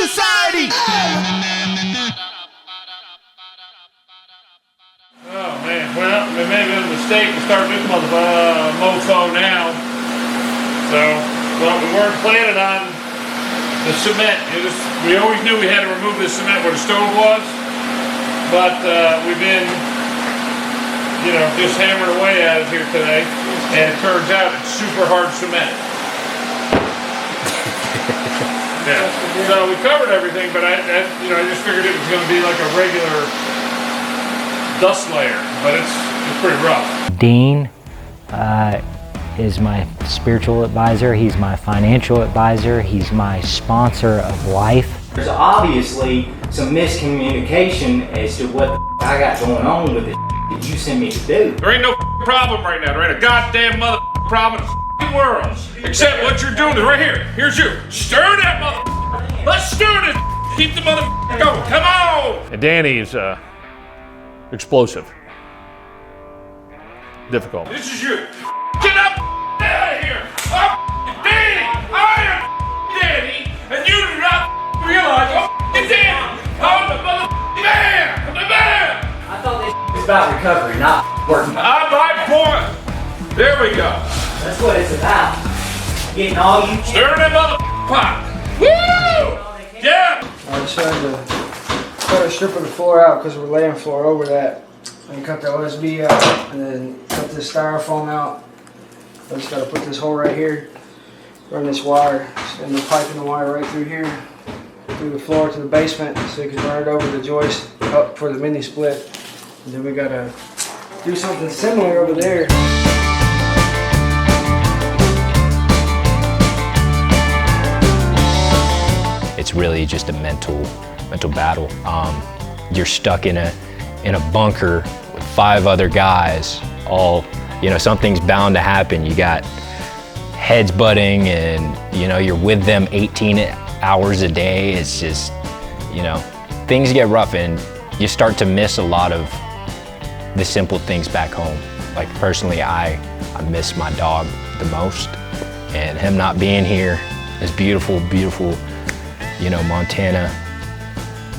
society. Oh man, well, it may have been a mistake to start this mofo now. So, well, we weren't planning on the cement. We always knew we had to remove the cement where the stove was, but we've been, you know, just hammering away at it here today, and it turns out it's super hard cement. Yeah. So we covered everything, but I just figured it was going to be like a regular dust layer, but it's pretty rough. Dean is my spiritual advisor. He's my financial advisor. He's my sponsor of life. There's obviously some miscommunication as to what I got going on with it that you sent me to do. There ain't no problem right now. There ain't a goddamn mother problem in the world. Except what you're doing is right here. Here's you. Stir that mother. Let's stir this. Keep the mother going. Come on. And Danny's explosive. Difficult. This is you. Get up out of here. I'm Danny. I am Danny. And you do not realize I'm Danny. I'm the mother man. I'm the man. I thought this was about recovery, not working. I'm my point. There we go. That's what it's about. Getting all you Stir that mother pot. Woo! Yeah. I decided to cut a strip of the floor out because we're laying floor over that. And cut the OSB out and then cut this styrofoam out. I just got to put this hole right here, run this wire, send the pipe and the wire right through here, through the floor to the basement so you can run it over the joist up for the mini split. And then we got to do something similar over there. It's really just a mental battle. You're stuck in a bunker with 5 other guys, all, you know, something's bound to happen. You got heads butting and, you know, you're with them 18 hours a day. It's just, you know, things get rough and you start to miss a lot of the simple things back home. Like personally, I miss my dog the most, and him not being here, this beautiful, you know, Montana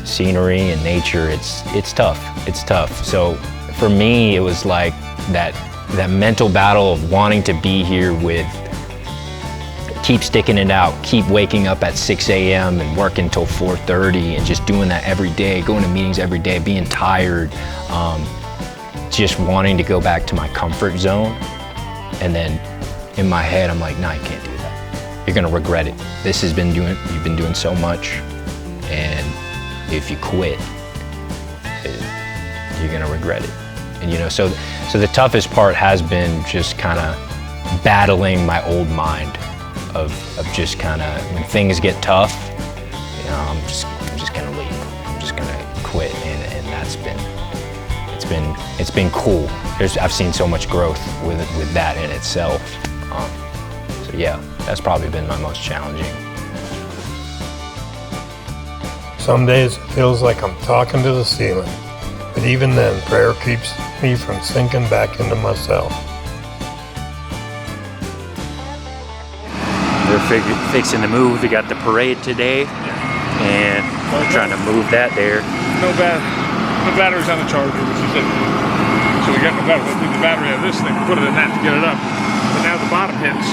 scenery and nature, it's tough. It's tough. So for me, it was like that mental battle of wanting to be here with, keep sticking it out, keep waking up at 6 a.m. and working till 4:30 and just doing that every day, going to meetings every day, being tired, just wanting to go back to my comfort zone. And then in my head, I'm like, no, you can't do that. You're gonna regret it. You've been doing so much, and if you quit, you're gonna regret it. And you know, so the toughest part has been just kind of battling my old mind of just kind of, when things get tough, you know, I'm just gonna leave. I'm just gonna quit, and it's been cool. I've seen so much growth with that in itself. So yeah, that's probably been my most challenging. Some days it feels like I'm talking to the ceiling, but even then, prayer keeps me from sinking back into myself. They're fixing to move. We got the parade today, and we're trying to move that there. No batteries on the charger, which is it. So we got no battery. We took the battery out of this thing, put it in that to get it up. But now the bottom hits.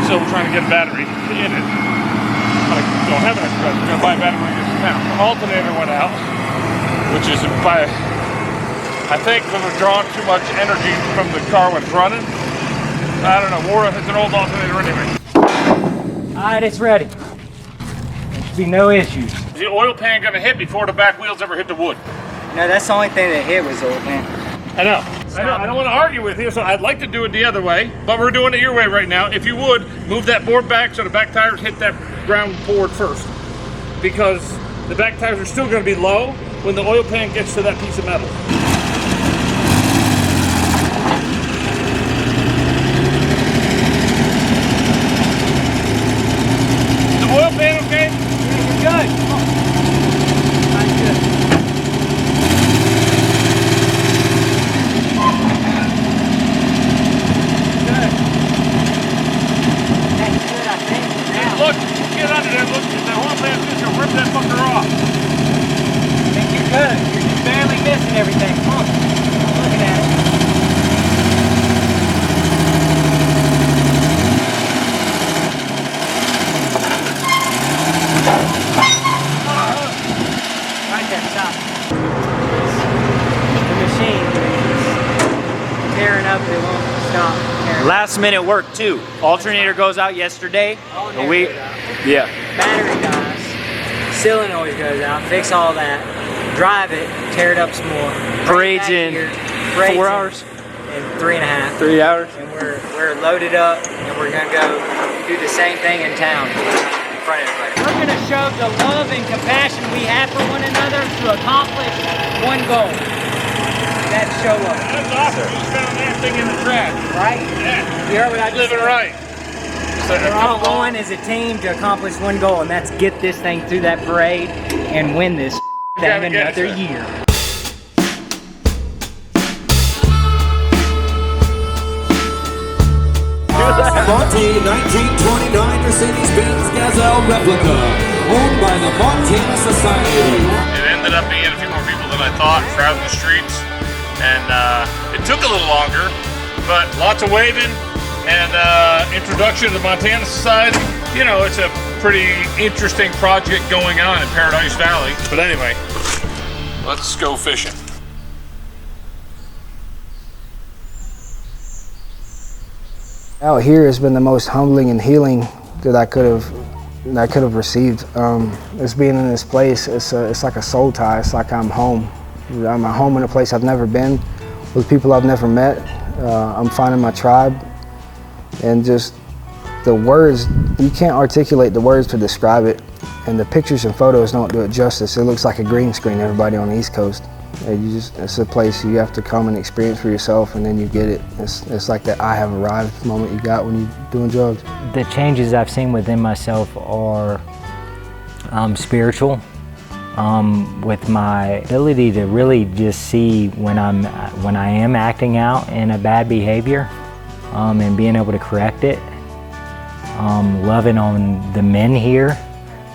So we're trying to get a battery in it. I don't have an extra battery. We're going to buy a battery when we get to town. The alternator went out, which is by, I think we were drawing too much energy from the car when it's running. I don't know. It's an old alternator anyway. All right, it's ready. There should be no issues. Is the oil pan going to hit before the back wheels ever hit the wood? No, that's the only thing that hit was old man. I know. I don't want to argue with you, so I'd like to do it the other way, but we're doing it your way right now. If you would, move that board back so the back tires hit that ground board first, because the back tires are still going to be low when the oil pan gets to that piece of metal. Is the oil pan okay? Good. Nice, good. Look, get under there, look, the oil transmission, rip that fucker off. I think you're good. You're just barely missing everything. Come on. I'm looking at it. Right there, stop. The machine is tearing up. It won't stop. Last minute work too. Alternator goes out yesterday. And we, yeah. Battery dies. Solenoid goes out. Fix all that. Drive it. Tear it up some more. Parade's in 4 hours. In 3.5. 3 hours. And we're loaded up, and we're gonna go do the same thing in town in front of everybody. We're gonna show the love and compassion we have for one another to accomplish one goal. That's show up. That's awesome. You just found that thing in the trash. Right? Yeah. You heard what I just Living said? right. We're all going as a team to accomplish one goal, and that's get this thing through that parade and win this thing another year. Monte 1929 Mercedes-Benz Gazelle replica, owned by the Montana Society. It ended up being a few more people than I thought crowding the streets, and it took a little longer, but lots of waving and introduction to the Montana Society. You know, it's a pretty interesting project going on in Paradise Valley. But anyway, let's go fishing. Out here has been the most humbling and healing that I could have received. It's being in this place. It's like a soul tie. It's like I'm home. I'm at home in a place I've never been, with people I've never met. I'm finding my tribe, and just the words, you can't articulate the words to describe it, and the pictures and photos don't do it justice. It looks like a green screen, everybody on the East Coast. It's a place you have to come and experience for yourself, and then you get it. It's like that I have arrived moment you got when you're doing drugs. The changes I've seen within myself are spiritual, with my ability to really just see when I am acting out in a bad behavior, and being able to correct it. Loving on the men here.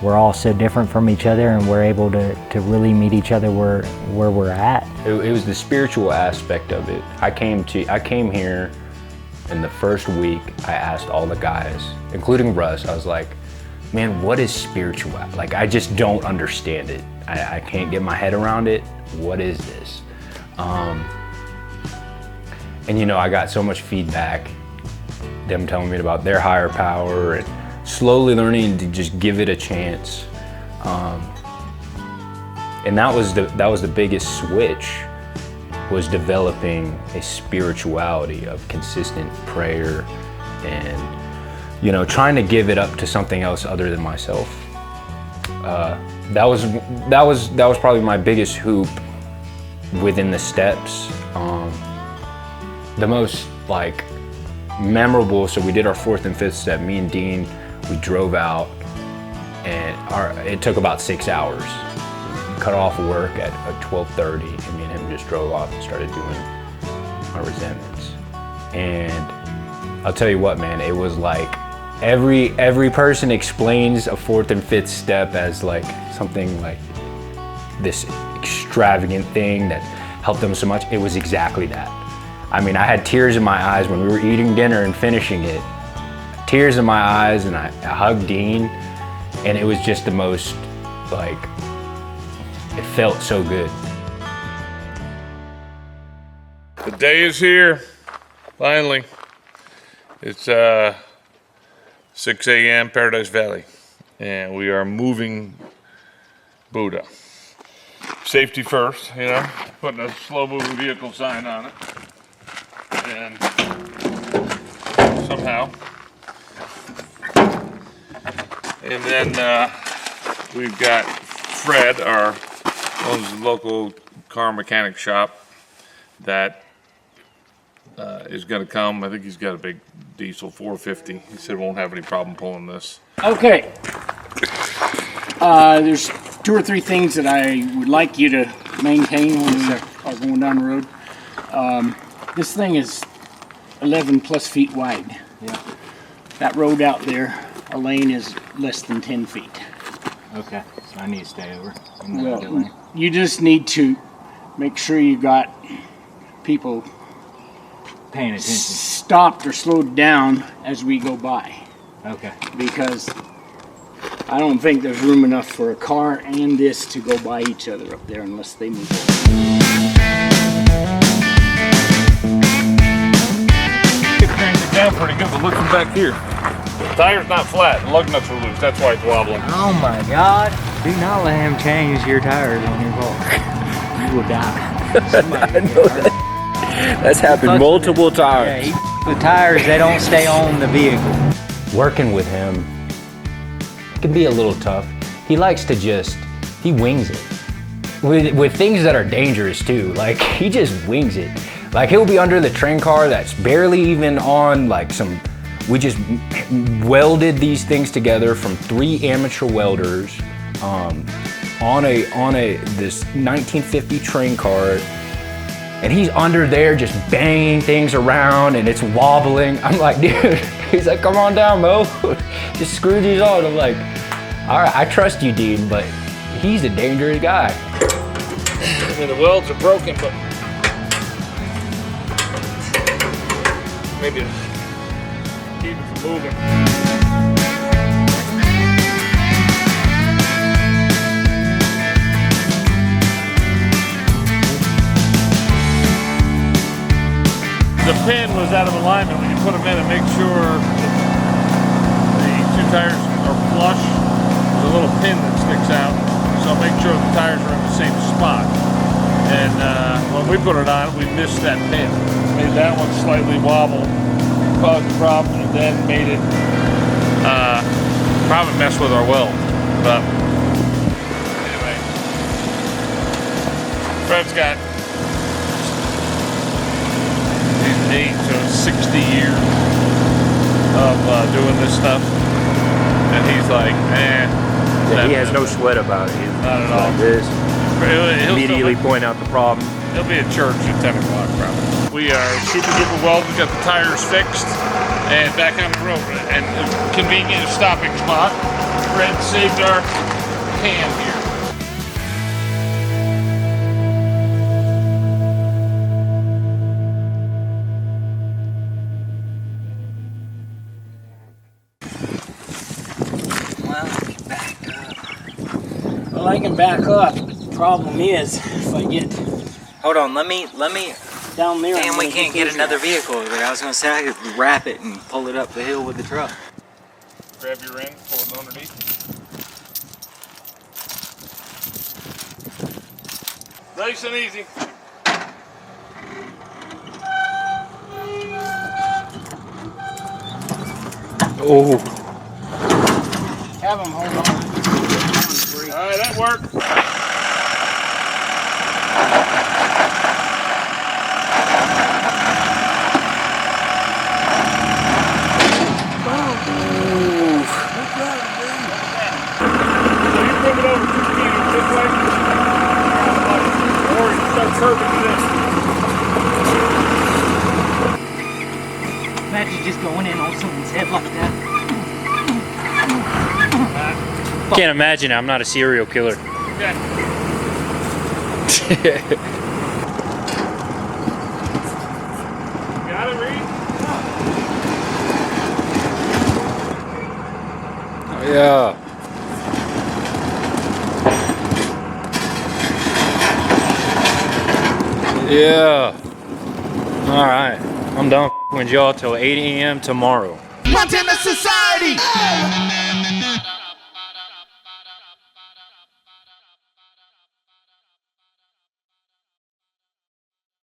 We're all so different from each other, and we're able to really meet each other where we're at. It was the spiritual aspect of it. I came here, and the first week I asked all the guys, including Russ, I was like, man, what is spiritual? Like, I just don't understand it. I can't get my head around it. What is this? And you know, I got so much feedback, them telling me about their higher power, and slowly learning to just give it a chance. And that was the biggest switch, was developing a spirituality of consistent prayer and, you know, trying to give it up to something else other than myself. That was probably my biggest hoop within the steps. The most like memorable, so we did our 4th and 5th step, me and Dean, we drove out, and it took about 6 hours. We cut off work at 12:30, and me and him just drove off and started doing our resentments. And I'll tell you what, man, it was like every person explains a 4th and 5th step as like something like this extravagant thing that helped them so much. It was exactly that. I mean, I had tears in my eyes when we were eating dinner and finishing it. Tears in my eyes, and I hugged Dean, and it was just the most, like, it felt so good. The day is here, finally. It's 6 a.m. Paradise Valley, and we are moving Buddha. Safety first, you know, putting a slow-moving vehicle sign on it, and somehow. And then we've got Fred, our owns the local car mechanic shop, that is going to come. I think he's got a big diesel 450. He said won't have any problem pulling this. Okay. There's 2 or 3 things that I would like you to maintain when we are going down the road. This thing is 11 plus feet wide. Yeah. That road out there, our lane is less than 10 feet. Okay, so I need to stay over in the other lane. You just need to make sure you got people Paying attention. stopped or slowed down as we go by. Okay. Because I don't think there's room enough for a car and this to go by each other up there unless they move over. It cranks it down pretty good, but look from back here. The tire's not flat. The lug nuts are loose. That's why it's wobbling. Oh my God! Do not let him change your tires on your car. You will die. Somebody will get hurt. That's happened multiple times. Yeah, the tires, they don't stay on the vehicle. Working with him can be a little tough. He likes to he wings it. With things that are dangerous too. Like, he just wings it. Like, he'll be under the train car that's barely even on like we just welded these things together from 3 amateur welders on this 1950 train car. And he's under there just banging things around and it's wobbling. I'm like, dude, he's like, come on down, Mo. Just screw these on. I'm like, all right, I trust you, Dean, but he's a dangerous guy. I mean, the welds are broken, but maybe keep it from moving. The pin was out of alignment when you put them in, and make sure the 2 tires are flush. There's a little pin that sticks out, so make sure the tires are in the same spot. And when we put it on, we missed that pin. Made that one slightly wobble, caused a problem, and then made it probably mess with our weld. But anyway, Fred's got 8 to 60 years of doing this stuff, and he's like, Yeah, he has no sweat about it. He's not at all. like this. He'll Immediately point out the problem. He'll be at church at 10 o'clock probably. We are super duper well. We got the tires fixed and back on the road, and a convenient stopping spot. Fred saved our cam here. Well, I can back up. The problem is, if I get Hold on, let me. down there... Damn, I'm we gonna can't get get those another rocks. vehicle over there. I was gonna say I could wrap it and pull it up the hill with the truck. Grab your end, pull it underneath. Nice and easy. Oh, Have them hold on. All right, that worked. So you bring it over 2 feet this way, or you start curving to this. Imagine just going in on someone's head like that. can't imagine. I'm not a serial killer. Okay. Got it, Reed? Yeah. Yeah. All right. I'm done with y'all till 8 a.m. tomorrow. Montana Society!